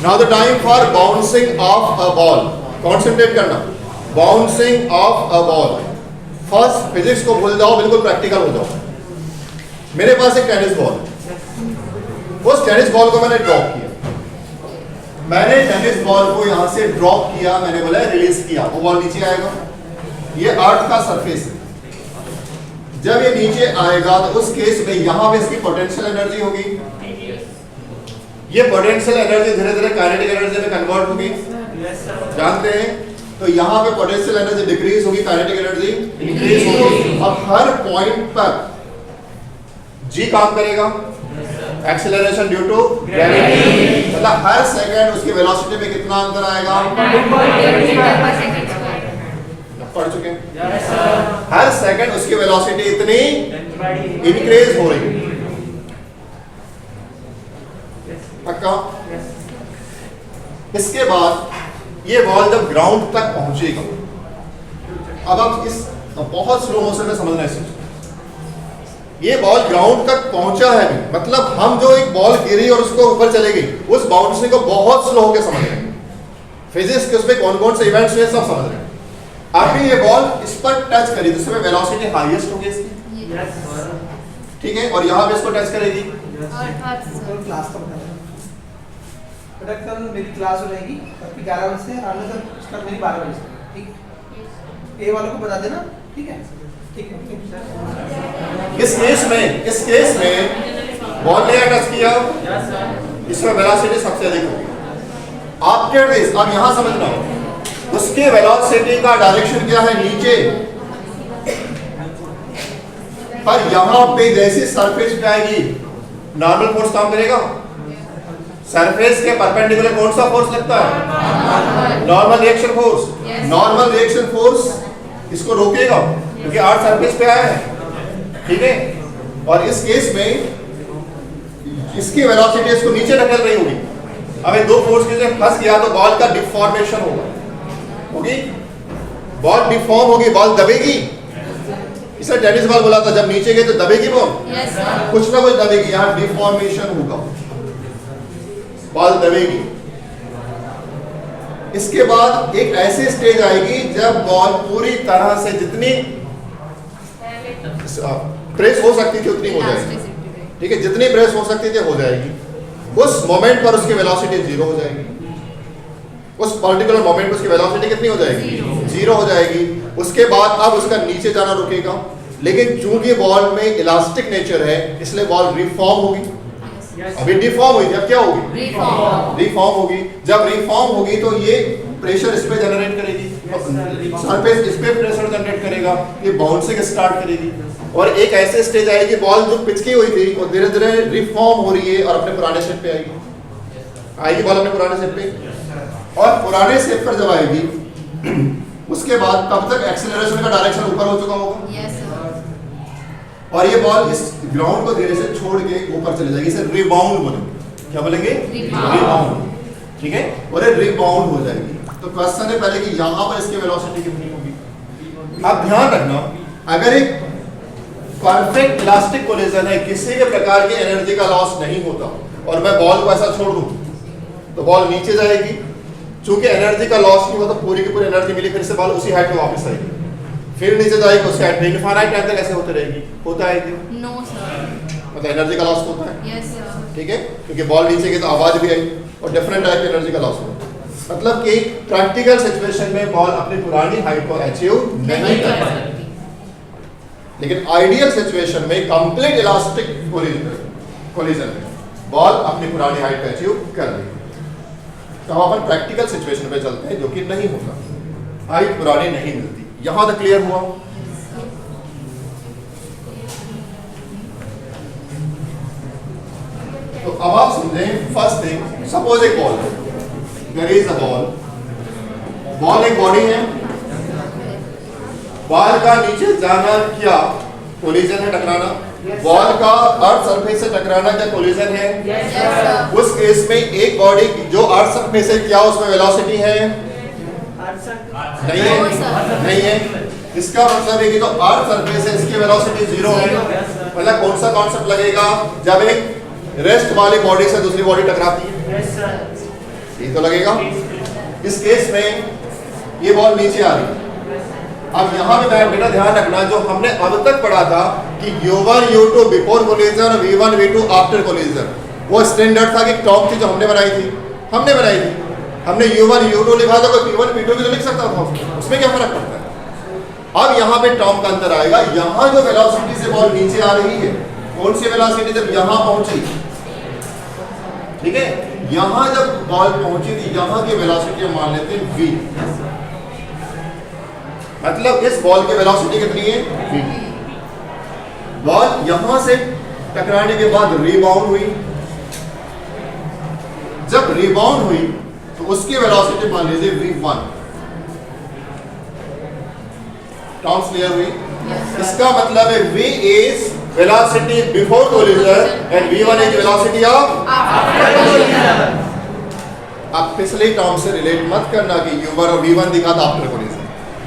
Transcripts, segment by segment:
Now the time for bouncing of a ball, concentrate करना, bouncing of a ball. First physics को भूल जाओ, बिल्कुल प्रैक्टिकल हो जाओ। मेरे पास एक टेनिस बॉल, उस टेनिस बॉल को मैंने ड्रॉप किया, मैंने टेनिस बॉल को यहां से ड्रॉप किया, मैंने बोला रिलीज किया, वो बॉल नीचे आएगा। ये अर्थ का सरफेस है, जब ये नीचे आएगा तो उस केस में यहां पे इसकी पोटेंशियल एनर्जी होगी, ये पोटेंशियल एनर्जी धीरे धीरे काइनेटिक एनर्जी में कन्वर्ट होगी, जानते हैं। तो यहां पे पोटेंशियल एनर्जी डिक्रीज होगी, काइनेटिक एनर्जी इंक्रीज होगी, और हर पॉइंट पर जी काम करेगा, एक्सेलरेशन ड्यू टू ग्रेविटी, मतलब हर सेकंड उसकी वेलोसिटी में कितना अंतर आएगा, पढ़ चुके हैं, हर सेकंड उसकी वेलोसिटी इतनी इंक्रीज हो रही है, पक्का। इसके बाद ये बॉल जब ग्राउंड तक पहुंचेगा, अब आप इस बहुत स्लो मोशन में समझना है, ये बॉल ग्राउंड तक पहुंचा है भी, मतलब हम जो एक बॉल गिरी और उसको ऊपर चले गई, उस बाउंड्री को बहुत स्लो होकर समझ रहे हैं, फिजिक्स के उसमें कौन कौन से इवेंट्स हुए सब समझ रहे हैं। अभी ये बॉल इस पर टच करी, जिसमें वेलोसिटी हाईएस्ट होगी इसकी, ठीक है, और यहाँ पे इसको टच करेगी, मेरी क्लास हो जाएगी 11 बजे से, आने तक उसका मेरी 12 बजे से, ठीक। ए वालों को बता देना, ठीक है, ठीक है। इस केस में बॉल ने टच किया, इसमें वेलोसिटी सबसे अधिक होगी। आपके केस अब यहां समझना हो, उसके वेलोसिटी का डायरेक्शन क्या है, नीचे, पर यहां पे जैसी सरफेस पे आएगी नॉर्मल फोर्स काम करेगा, सरफेस के परपेंडिकुलर कौन सा फोर्स लगता है, normal reaction force, normal reaction force इसको रोकेगा क्योंकि आर्ट सरफेस पे आया है, ठीक है। और इस केस में इसकी वेलोसिटी इसको नीचे ढकेल रही होगी, अब ये दो फोर्स के साथ फंस गया तो बॉल का डिफॉर्मेशन होगी, बॉल डिफॉर्म होगी, बॉल दबेगी, इसे टेनिस बॉल बोला था, जब नीचे गए तो दबेगी बॉल, कुछ ना कुछ दबेगी, यहाँ डिफॉर्मेशन होगा, बॉल दबेगी। इसके बाद एक ऐसी स्टेज आएगी जब बॉल पूरी तरह से जितनी प्रेस हो सकती थी उतनी हो जाएगी, ठीक है, जितनी प्रेस हो सकती थी हो जाएगी, उस मोमेंट पर उसकी वेलोसिटी जीरो हो जाएगी, उस पर्टिकुलर मोमेंट पर उसकी वेलोसिटी कितनी हो जाएगी, जीरो हो जाएगी। उसके बाद अब उसका नीचे जाना रुकेगा, लेकिन चूंकि बॉल में इलास्टिक नेचर है इसलिए बॉल रिफॉर्म होगी, अभी डिफॉर्म हुई, अब क्या होगी, रिफॉर्म होगी। जब रिफॉर्म होगी तो ये प्रेशर इस पे जनरेट करेगी, सरफेस इस पे प्रेशर जनरेट करेगा, ये बाउंसिंग स्टार्ट करेगी, और एक ऐसे स्टेज आएगी बॉल जो पिचकी हुई थी वो धीरे धीरे रिफॉर्म हो रही है और अपने पुराने शेप पे आएगी बॉल अपने पुराने शेप पे, और पुराने शेप पर जब आएगी उसके बाद तब तक एक्सेलरेशन का डायरेक्शन ऊपर हो चुका होगा, और ये बॉल इस ग्राउंड को धीरे से छोड़ के ऊपर चले जाएगी, इसे रिबाउंड बोलेंगे, क्या बोलेंगे, रिबाउंड, ठीक है, और ये रिबाउंड हो जाएगी। तो क्वेश्चन है पहले कि यहाँ पर इसकी वेलोसिटी कितनी होगी। अब ध्यान रखना, अगर एक परफेक्ट इलास्टिक कोलिजन है, किसी के प्रकार की एनर्जी का लॉस नहीं होता, और मैं बॉल को ऐसा छोड़ दूं तो बॉल नीचे जाएगी, चूंकि एनर्जी का लॉस नहीं होता, पूरी की पूरी एनर्जी मिली, फिर से बॉल उसी हाइट पे वापस आएगी, फिर नीचे जाएगी उससे हाइट में, इनफाइनाइट टाइम तक ऐसे होते रहेगी, होता है कि नो सर, मतलब एनर्जी का लॉस होता है, यस सर, ठीक है, क्योंकि बॉल नीचे गई तो आवाज भी आई और डिफरेंट टाइप की एनर्जी का लॉस होता है। मतलब कि प्रैक्टिकल सिचुएशन में बॉल अपनी पुरानी हाइट को अचीव नहीं कर पाएगी, लेकिन आइडियल सिचुएशन में कंप्लीट इलास्टिक कोलिजन में बॉल अपनी पुरानी हाइट को अचीव कर लेगी। तो हम अपन प्रैक्टिकल सिचुएशन पे चलते हैं जो कि नहीं होता, हाइट पुरानी नहीं मिलती। यहां तक क्लियर हुआ? तो अब आप समझें, फर्स्ट थिंग, सपोज एक ball, there is a ball एक बॉडी है, बॉल का नीचे जाना क्या कोलिजन है, टकराना, बॉल का अर्थ सरफेस से टकराना क्या कोलिजन है, उस केस में एक बॉडी जो अर्थ सरफेस है क्या उसमें वेलोसिटी है, नहीं है, नहीं है, इसका मतलब है कि तो अर्थ सरफेस है इसकी वेलोसिटी जीरो है। मतलब कौन सा कॉन्सेप्ट लगेगा, जब एक रेस्ट वाली बॉडी से दूसरी बॉडी टकराती है, ये तो लगेगा। इस केस में ये बॉल नीचे आ रही है। अब यहाँ पे बेटा ध्यान रखना, जो हमने अब तक पढ़ा था कि U1 U2 बिफोर कोलिजन और V1 V2 आफ्टर कोलिजन, वो स्टैंडर्ड था कि टॉप थी जो हमने बनाई थी। हमने U1 U2 लिखा था, कोई P1 P2 भी तो लिख सकता था, उसमें क्या फर्क पड़ता है। अब यहाँ पे टॉप का अंतर आएगा। यहाँ जो वेलोसिटी से बॉल नीचे आ रही है, कौन सी वेलोसिटी, जब यहाँ पहुंची, ठीक है, यहाँ जब बॉल पहुंची थी, यहाँ की वेलोसिटी हम मान लेते हैं v, मतलब इस बॉल की वेलोसिटी कितनी है v। बॉल यहां से टकराने के बाद रिबाउंड हुई, जब रिबाउंड हुई तो उसकी वेलोसिटी मान लीजिए v1। टर्म्स क्लियर हुई? इसका मतलब है v is velocity before collision and v1 is velocity of after collision। अब पिछले टर्म से रिलेट मत करना कि u1 और v1 दिखा था आफ्टर कोलिजन।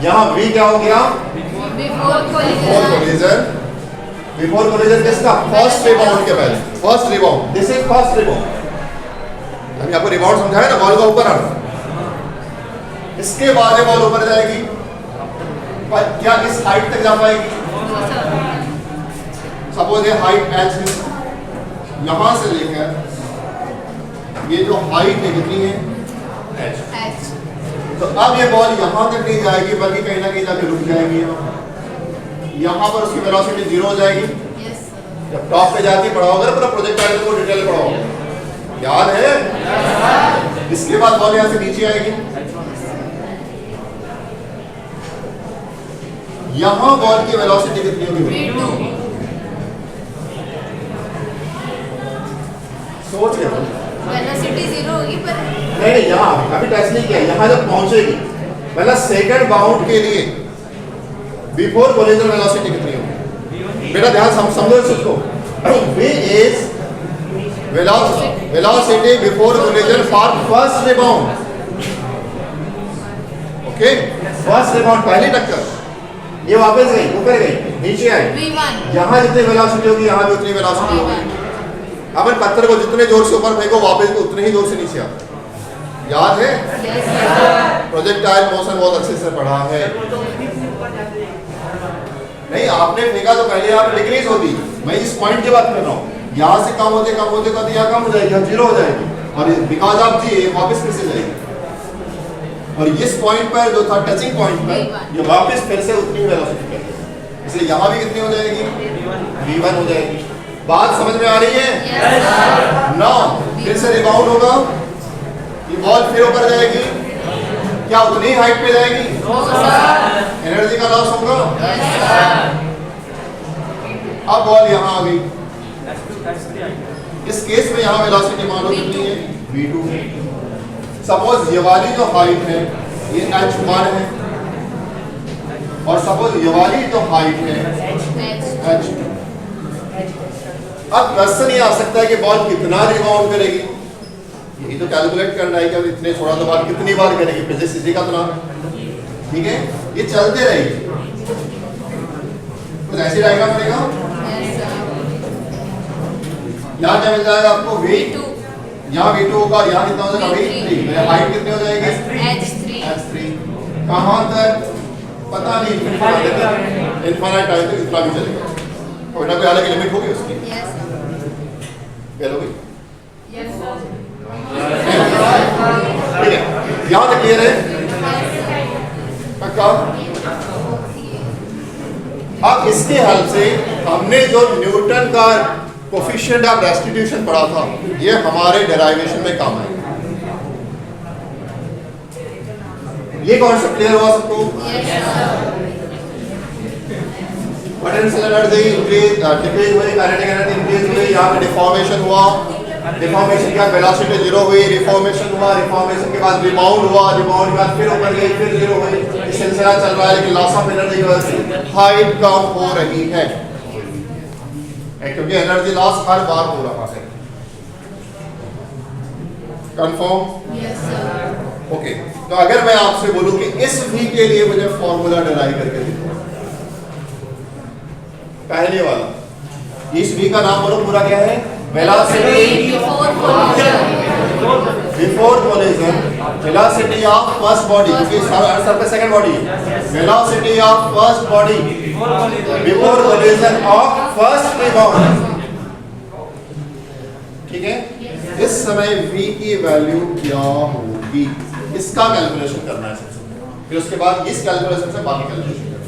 यहाँ v क्या हो गया, बिफोर कोलिजन। बिफोर कोलिजन किसका, फर्स्ट रिबाउंड के पहले, first rebound, this is first rebound. अभी आपको रिबाउंड समझाया ना, बॉल का ऊपर आना, इसके बाद ये बॉल ऊपर जाएगी, पर क्या इस हाइट तक जा पाएगी? सपोज ये हाइट h है, यहां से लेकर ये जो हाइट है कितनी है h। तो अब ये बॉल यहां तक नहीं जाएगी, बल्कि कहीं ना कहीं जाके रुक जाएगी। यहां पर उसकी वेलोसिटी 0 हो जाएगी। जब टॉप पे जाके पढ़ाओगे पूरा प्रोजेक्टाइल को डिटेल पढ़ाओगे, याद है? इसके बाद बॉल यहां से नीचे आएगी, यहां बॉल की वेलोसिटी कितनी होगी? सोच के वेलोसिटी 0 होगी, पर नहीं, यहाँ अभी टेस्ट नहीं किया। यहाँ जब पहुंचेगी, मतलब सेकंड बाउंड के लिए बिफोर कोलिजन वेलोसिटी कितनी होगी? बेटा ध्यान समझो इसको। v is velocity before collision for first rebound। Okay, first rebound, पहली टक्कर, ये वापस गई, ऊपर गई, नीचे आई, v1 यहाँ जितनी वेलोसिटी होगी यहाँ भी उतनी वेलोसिटी होगी। अपन पत्थर को जितने जोर से ऊपर फेंको, वापस भी उतने ही जोर से नीचे आता। याद है? प्रोजेक्टाइल मोशन बहुत अच्छे से पढ़ा है। नहीं, आपने फेंका तो पहले आप डिक्रीज होती, मैं इस पॉइंट की बात कर रहा हूँ। यहाँ से कम होते कम होते तो यहाँ कम हो जाएगी, अब 0 हो जाएगी, और बिकॉज ऑफ जी वापस फिर से जाएगी। और इस पॉइंट पर जो था टचिंग पॉइंट पर, ये वापस फिर से उतनी वेलोसिटी पर, इसलिए यहाँ भी कितनी हो जाएगी? v1 हो जाएगी। बात समझ में आ रही है? नो, फिर से रिबाउंड होगा, ये बॉल फिर ऊपर जाएगी, क्या उतनी हाइट पे जाएगी? एनर्जी का लॉस होगा। अब बॉल यहाँ आ गई, इस केस में यहाँ वेलोसिटी मान लो कितनी है? v2। सपोज ये वाली जो हाइट है ये h1 है, और सपोज ये वाली जो हाइट है h2। अब क्वेश्चन ये आ सकता है कि बॉल कितना रिबाउंड करेगी, यही तो कैलकुलेट करना है कि अब इतने छोड़ा तो बॉल कितनी बार करेगी, फिजिक्स इसी का तो नाम है। ठीक है, ये चलते रहेगी, कुछ ऐसी डायग्राम बनेगा। यहाँ क्या मिल जाएगा आपको? v2, यहाँ v2 होगा, यहाँ कितना हो जाएगा? v3। हाइट कितनी हो जाएगी? h3। कहाँ तक पता नहीं, इनफाइनाइट टाइम तक इतना भी चलेगा, कोई ना कोई अलग लिमिट होगी उसकी। क्या होगी? ठीक है, यहाँ तक क्लियर है? पक्का? अब इसके हेल्प से हमने जो न्यूटन का कोफिशिएंट ऑफ रेस्टिट्यूशन पढ़ा था, ये हमारे डेराइवेशन में काम आएगा। ये कॉन्सेप्ट क्लियर हुआ सबको? पोटेंशियल एनर्जी इंक्रीज, डिक्रीज हुई, काइनेटिक एनर्जी इंक्रीज हुई, यहाँ पे डिफॉर्मेशन हुआ, डिफॉर्मेशन के बाद वेलोसिटी 0 हुई, रिफॉर्मेशन हुआ, रिफॉर्मेशन के बाद रिबाउंड हुआ, रिबाउंड के बाद फिर ऊपर गई, फिर 0 हुई, ये सिलसिला चल रहा है। लेकिन लॉस ऑफ एनर्जी की वजह से हाइट कम हो रही है, क्योंकि एनर्जी लॉस हर बार हो रहा है। कंफर्म? Yes sir. ओके, तो अगर मैं आपसे बोलूं कि इस v के लिए मुझे फॉर्मूला डिराइव करके दो, पहले वाला, इस v का नाम बोलो पूरा क्या है? Velocity before collision. Before collision velocity of first body, क्योंकि सरफेस सेकंड बॉडी है, velocity of first body before collision of first rebound. ठीक है, इस समय v की वैल्यू क्या होगी, इसका कैलकुलेशन करना है सबसे, फिर उसके बाद इस कैलकुलेशन से बाकी कैलकुलेशन करना है।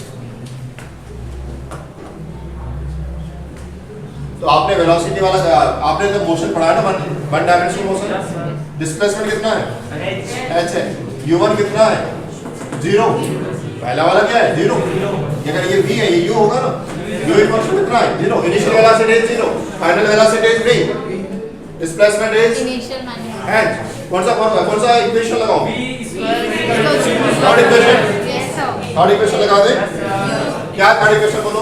तो आपने वेलोसिटी वाला, आपने तो मोशन पढ़ा है ना, वन डायमेंशनल मोशन, डिस्प्लेसमेंट कितना है h है, u1 कितना है 0, पहला वाला क्या है 0, अगर ये v है ये u होगा ना, u इक्वल टू कितना है 0, initial velocity is 0, final velocity is v, displacement is initial manual h। कौन सा इक्वेशन लगाओ, थर्ड इक्वेशन, थर्ड इक्वेशन लगा दे, क्या थर्ड इक्वेशन बोलो,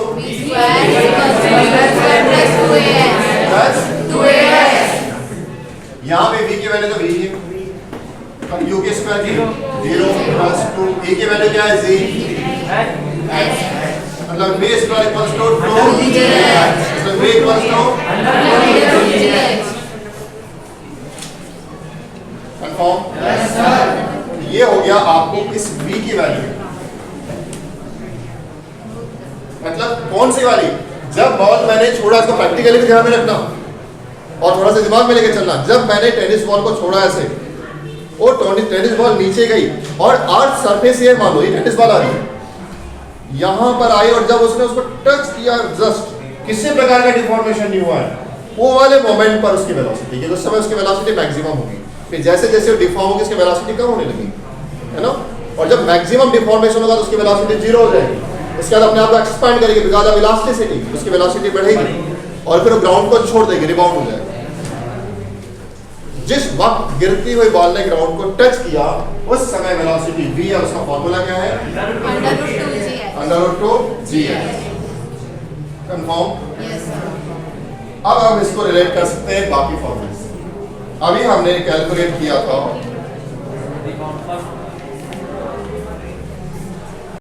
यहाँ पे v की वैल्यू तो v है और u के स्क्वायर की 0 प्लस 2, e की वैल्यू क्या है z, मतलब v स्क्वायर इक्वल्स टू 2, मतलब v इक्वल्स टू कंफर्म। ये हो गया आपको इस v की वैल्यू, मतलब कौन सी वाली, जब बॉल मैंने छोड़ा, इसको प्रैक्टिकली भी ध्यान में रखना और थोड़ा सा दिमाग में लेके चलना, जब मैंने टेनिस बॉल को छोड़ा ऐसे, वो टेनिस बॉल नीचे गई और अर्थ सरफेस ये मान लो ये टेनिस बॉल आ रही है, यहां पर आई और जब उसने उसको टच किया जस्ट, किसी प्रकार का डिफॉर्मेशन नहीं हुआ है, वो वाले मोमेंट पर उसकी वेलोसिटी की, उस समय उसकी वेलोसिटी मैक्सिमम होगी, फिर जैसे जैसे वो डिफॉर्म होगी उसकी वेलोसिटी कम होने लगी, है ना, और जब मैक्सिमम डिफॉर्मेशन होगा तो उसकी वेलोसिटी 0 हो जाएगी, उसके बाद अपने आप को एक्सपैंड करेगी बिकॉज़ ऑफ इलास्टिसिटी, उसकी वेलोसिटी बढ़ेगी और फिर वो ग्राउंड को छोड़ देगी, रिबाउंड हो जाएगा। जिस वक्त गिरती हुई बॉल ने ग्राउंड को टच किया उस समय वेलोसिटी v है, उसका फार्मूला क्या है √2gh। कंफर्म। यस अब हम इसको रिलेट कर सकते हैं बाकी फॉर्मूले से। अभी हमने कैलकुलेट किया था